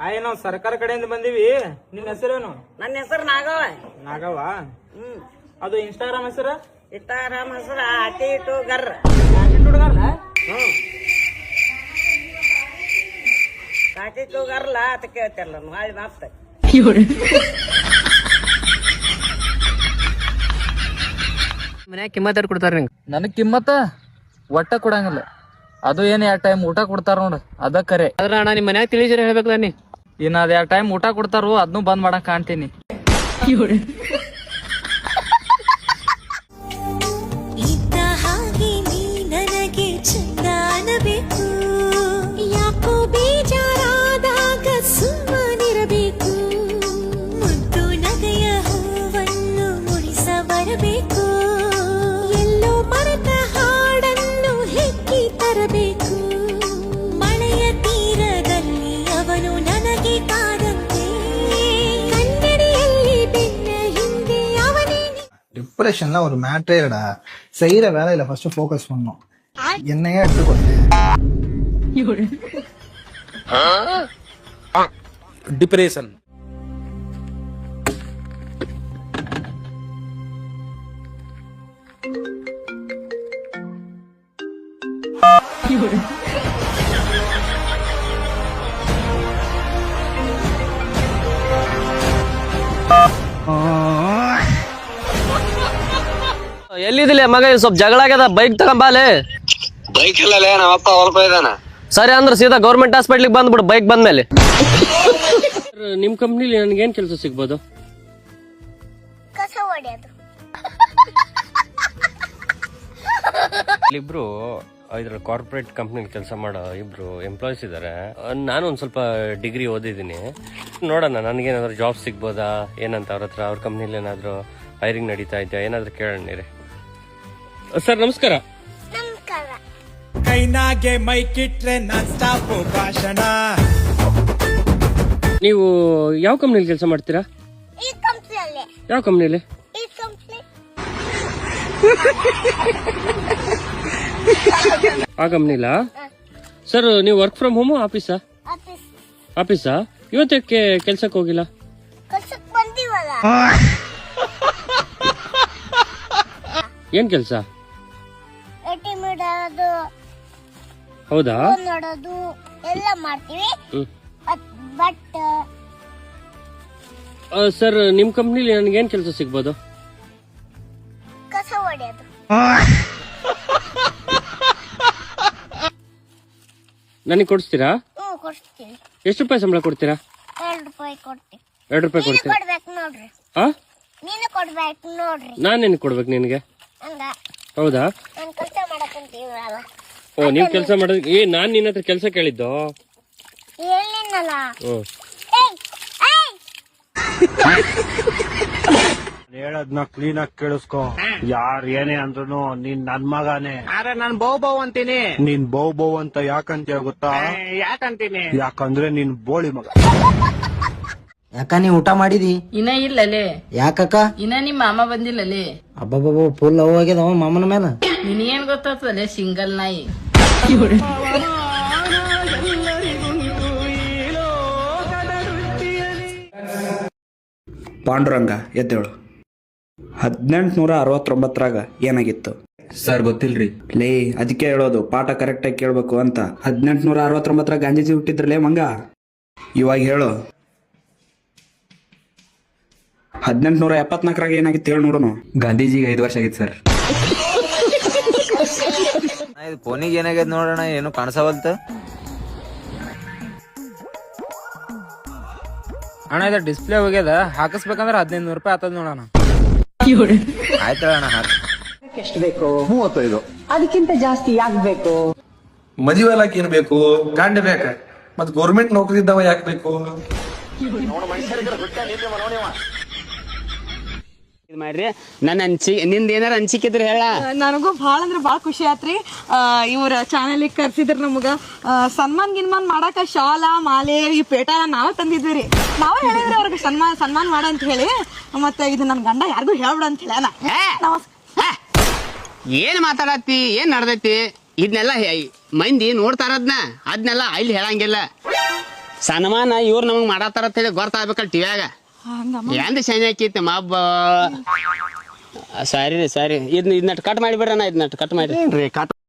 ನಾವು ಸರ್ಕಾರ ಕಡೆಯಿಂದ ಬಂದೀವಿ. ನಿನ್ನ ಹೆಸರೇನು? ನನ್ನ ಹೆಸರು ನಾಗವ. ನಾಗವ? ಅದು ಇನ್ಸ್ಟಾಗ್ರಾಮ್ ಹೆಸರು? ಇನ್ಸ್ಟಾಗ್ರಾಮ್ ಹೆಸರು ಆಟಿಟು ಗರ್. ಆಟಿಟು ಗರ್ಲ ಅಂತ ಕೇಳ್ತಾರಲ್ಲ ನಾಳೆ ಮಾಪ್ತ. ಮನ್ಯಾಗ ಕಿಮ್ಮತ್ ಕೊಡ್ತಾರ ನಿಂಗೆ? ನನಗ್ ಕಿಮ್ಮತ್ತ ಒಟ್ಟ ಕೊಡಂಗಿಲ್ಲ. ಅದು ಏನ್ 2 ಟೈಮ್ ಊಟ ಕೊಡ್ತಾರ ನೋಡ, ಅದ ಕರೆ. ಅದ್ರ ಅಣ್ಣ ನಿಮ್ ಮನ್ಯಾಗ ತಿಳಿಸಿರ ಹೇಳ್ಬೇಕಲ್ಲ ನೀ. ಇನ್ನ ಅದ್ 2 ಟೈಮ್ ಊಟ ಕೊಡ್ತಾರು, ಅದನ್ನು ಬಂದ್ ಮಾಡಕ್ ಕಾಣ್ತೀನಿ. ಇದ್ದ ಹಾಗೆ ನೀ ನನಗೆ ಚಂದಾನಬೇಕು, ಯಾಕೋ ಬೇಜಾರಾದಾಗ ಸುಮ್ಮನಿರಬೇಕು, ಮುದ್ದು ನಗೆಯ ಹೂವನ್ನು ಮುಡಿಸ ಬರಬೇಕು, ಎಲ್ಲೋ ಮರೆತ ಹಾಡನ್ನು ಹೆಕ್ಕಿ ತರಬೇಕು, ಮಳೆಯ ತೀರದಲ್ಲಿ ಅವನು ನನಗೆ ಕಾದಂತೆ, ಕನ್ನಡಿಯಲ್ಲಿ ಬೆನ್ನ ಹಿಂದೆ ಅವನೇ. டிப்ரெஷன்லாம் ஒரு மேட்டரே இல்லடா. செய்யற வேலையில ஃபர்ஸ்ட் ஃபோக்கஸ் பண்ணணும். என்னையே எடுத்துக்கொண்டு ಡಿಪ್ರೆಷನ್. ಎಲ್ಲಿದಿಲ್ಲ ಮಗ? ಸ್ವಲ್ಪ ಜಗಳ ಆಗ್ಯದ, ಬೈಕ್ ತಗೊಂಬಾಲೆ. ಬೈಕ್ ಇಲ್ಲ, ನಮ್ಮಪ್ಪ ಹೊಲ್ಪ ಇದಾನ. ಸರಿ ಅಂದ್ರೆ ಸೀದಾ ಗೌರ್ಮೆಂಟ್ ಹಾಸ್ಪಿಟ್ಲಿಗೆ ಬಂದ್ಬಿಡು ಬೈಕ್ ಬಂದ್ಮೇಲೆ. ನಿಮ್ ಕಂಪ್ನಿಲಿ ನನ್ಗೆ ಏನ್ ಕೆಲಸ ಸಿಗ್ಬೋದು? ಕಸ ಹೊಡೆಯೋದು. ಇಬ್ರು ಇದ್ರ ಕಾರ್ಪೊರೇಟ್ ಕಂಪ್ನಿಲಿ ಕೆಲಸ ಮಾಡೋ ಇಬ್ರು ಎಂಪ್ಲಾಯೀಸ್ ಇದಾರೆ. ನಾನು ಒಂದ್ ಸ್ವಲ್ಪ ಡಿಗ್ರಿ ಓದಿದ್ದೀನಿ. ನೋಡೋಣ ನನ್ಗೇನಾದ್ರು ಜಾಬ್ ಸಿಗ್ಬೋದಾ ಏನಂತ ಅವ್ರ ಹತ್ರ. ಅವ್ರ ಕಂಪ್ನಿಲಿ ಏನಾದ್ರು ಹೈರಿಂಗ್ ನಡೀತಾ ಇದೆಯಾ ಏನಾದ್ರು ಕೇಳೋಣ. ಸರ್ ನಮಸ್ಕಾರ. ನಮಸ್ಕಾರ. ಕೈನಾಗೆ ಮೈಕಿಟ್ರೆ ನಾನ್ ಸ್ಟಾಪ್ ಭಾಷಣ. ನೀವು ಯಾವ ಕಂಪ್ನಿಲಿ ಕೆಲಸ ಮಾಡ್ತೀರಾ? ಈ ಕಂಪ್ನಿಯಲ್ಲಿ. ಯಾವ ಕಂಪ್ನಿಲಿ? ಈ ಕಂಪ್ನಿ. ಆ ಕಂಪ್ನಿಲ? ಸರ್ ನೀವು ವರ್ಕ್ ಫ್ರಮ್ ಹೋಮ್ ಆಫೀಸಾ? ಆಫೀಸ್. ಆಫೀಸಾ? ಇವತ್ತಕ್ಕೆ ಕೆಲ್ಸಕ್ಕೆ ಹೋಗಿಲ್ಲ? ಕೆಲ್ಸಕ್ಕೆ ಬಂದಿವಲ್ಲ. ಏನ್ ಕೆಲ್ಸ? ಎಟಿಎಂ ಇಡೋದು, ಹೌದಾ? ಫೋನ್ ನೋಡೋದು ಎಲ್ಲ ಮಾಡ್ತೀವಿ. ಬಟ್ ಸರ್ ನಿಮ್ ಕಂಪ್ನಿಲಿ ನನ್ಗೆ ಏನ್ ಕೆಲಸ ಸಿಗ್ಬೋದು? ಕಸ ಹೊಡೆಯೋದು. ನನಗೆ ಕೊಡಿಸ್ತೀರಾ? ಕೊಡ್ತೀವಿ. ಎಷ್ಟು ರೂಪಾಯಿ ಸಂಬಳ ಕೊಡ್ತೀರಾ? 2 ರೂಪಾಯಿ ಕೊಡ್ತೀವಿ. 2 ರೂಪಾಯಿ ಕೊಡ್ತೀರಾ? ಕೊಡ್ಬೇಕು ನೋಡ್ರಿ. ನೀನು ಕೊಡ್ಬೇಕು ನೋಡ್ರಿ. ನಾನೇನು ಕೊಡ್ಬೇಕು ನಿನ್ಗೆ? ಹಂಗ ಹೌದಾ? ನಾನು ಕೆಲಸ ಮಾಡಕ್ಕಂತೀವಲ್ಲ. ಓ ನೀವ್ ಕೆಲಸ ಮಾಡೋದ್? ನಾನ್ ನಿನ್ನ ಹತ್ರ ಕೆಲಸ ಕೇಳಿದ್ದು. ಹೇಳಿನಲ್ಲ. ಹೇಳದ್ನ ಕ್ಲೀನ್ ಆಗಿ ಕೇಳಿಸ್ಕೊ. ಯಾರ್ ಏನೇ ಅಂದ್ರೂ ನೀನ್ ನನ್ ಮಗಾನೆ. ಅರೆ ನಾನ್ ಬೌ ಅಂತೀನಿ. ನೀನ್ ಬೌ ಅಂತ ಯಾಕಂತೀಯ ಗೊತ್ತಾ? ಯಾಕಂತೀನಿ? ಯಾಕಂದ್ರೆ ನೀನ್ ಬೋಳಿ ಮಗ. ಯಾಕ ನೀ ಊಟ ಮಾಡಿದಿ? ಇನ್ನ ಇಲ್ಲಲೇ. ಯಾಕಕ್ಕ? ಇನ್ನ ನಿಮ್ಮ ಮಾಮ ಬಂದಿಲ್ಲಲೇ. ಅಬ್ಬಬ್ಬ ಫುಲ್ ಲವ್ ಆಗ್ಯದವ ಮಾಮನ ಮೇಲೆ. ನಿನಗೇನ್ ಗೊತ್ತಾಗ್ತದಲೇ ಸಿಂಗಲ್ ನಾಯಿ. ಪಾಂಡುರಂಗ ಎದ್ದೇಳು. 1869ರಾಗ ಏನಾಗಿತ್ತು ಸರ್ ಗೊತ್ತಿಲ್ರಿ. ಲೇ ಅದಕ್ಕೆ ಹೇಳೋದು ಪಾಠ ಕರೆಕ್ಟ್ ಆಗಿ ಕೇಳ್ಬೇಕು ಅಂತ. 1869ರಾಗ ಗಾಂಧೀಜಿ ಹುಟ್ಟಿದ್ರಲೇ ಮಂಗ. ಇವಾಗ ಹೇಳು 1874ರಾಗ ಏನಾಗಿತ್ತು ಹೇಳಿ ನೋಡೋಣ. ಗಾಂಧೀಜಿಗೆ 5 ವರ್ಷ ಆಗಿತ್ತು ಸರ್. ಫೋನಿಗೆ ಏನಾಗ್ಯದ ನೋಡೋಣ, ಏನು ಕಾಣಿಸವಲ್ತ. ಅಣ್ಣ ಇದು ಡಿಸ್ಪ್ಲೇ ಹೋಗ್ಯದ, ಹಾಕಿಸ್ಬೇಕಂದ್ರೆ 1500 ರೂಪಾಯಿ ಆತದ ನೋಡೋಣ. ಆಯ್ತು ಅಣ್ಣ ಹಾಕಿ. ಎಷ್ಟು ಬೇಕು? 35. ಅದಕ್ಕಿಂತ ಜಾಸ್ತಿ ಯಾಕೆ ಬೇಕು? ಮದುವೆ ಎಲ್ಲಕ್ಕೆ ಏನ್ ಬೇಕು? ಗಂಡ ಬೇಕ. ಮತ್ ಗೌರ್ಮೆಂಟ್ ನೌಕರಿ ಇದ್ದವ ಯಾಕೆ ಬೇಕು? ಮಾಡ್ರಿ ನನ್ನ ನಿಂದ ಏನಾರ ಅನ್ಸಿಕಿದ್ರೆ ಹೇಳ. ನನಗೂ ಭಾಳ ಅಂದ್ರೆ ಭಾಳ ಖುಷಿ ಆತ್ರಿ. ಇವ್ರ ಚಾನಲಿಗೆ ಕರ್ಸಿದ್ರ ನಮಗ ಸನ್ಮಾನ್ ಗಿನ್ಮಾನ್ ಮಾಡಾಕ ಶಾಲ ಮಾಲೆ ಈ ಪೇಟ ನಾವ ತಂದಿದ್ವಿ ರೀ. ನಾವ ಹೇಳಿದ್ರಿ ಅವ್ರಿಗೆ ಸನ್ಮಾನ್ ಮಾಡ ಅಂತ ಹೇಳಿ. ಮತ್ತೆ ಇದು ನನ್ ಗಂಡ ಯಾರಿಗೂ ಹೇಳ್ಬಿಡ ಅಂತ ಹೇಳ. ಏನ್ ಮಾತಾಡತ್ತಿ? ಏನ್ ನಡ್ದೈತಿ? ಇದನ್ನೆಲ್ಲ ಮಂದಿ ನೋಡ್ತಾರದ್ನ, ಅದನ್ನೆಲ್ಲ ಇಲ್ಲಿ ಹೇಳಂಗಿಲ್ಲ. ಸನ್ಮಾನ ಇವ್ರು ನಮಗ್ ಮಾಡತ್ತಾರ ಅಂತ ಹೇಳಿ ಗೊತ್ತಾಗ್ಬೇಕಲ್ಲ ಟಿವ್ಯಾಗ ಎಂದ ಶನಿ ಹಾಕೈತಿ ಮಬ್ಬ ಸರಿ ರೀ ಸರಿ ಇದನ್ನ ಕಟ್ ಮಾಡಿಬಿಡ್ರಣ್ಣ ಇದನ್ನ ಕಟ್ ಮಾಡಿ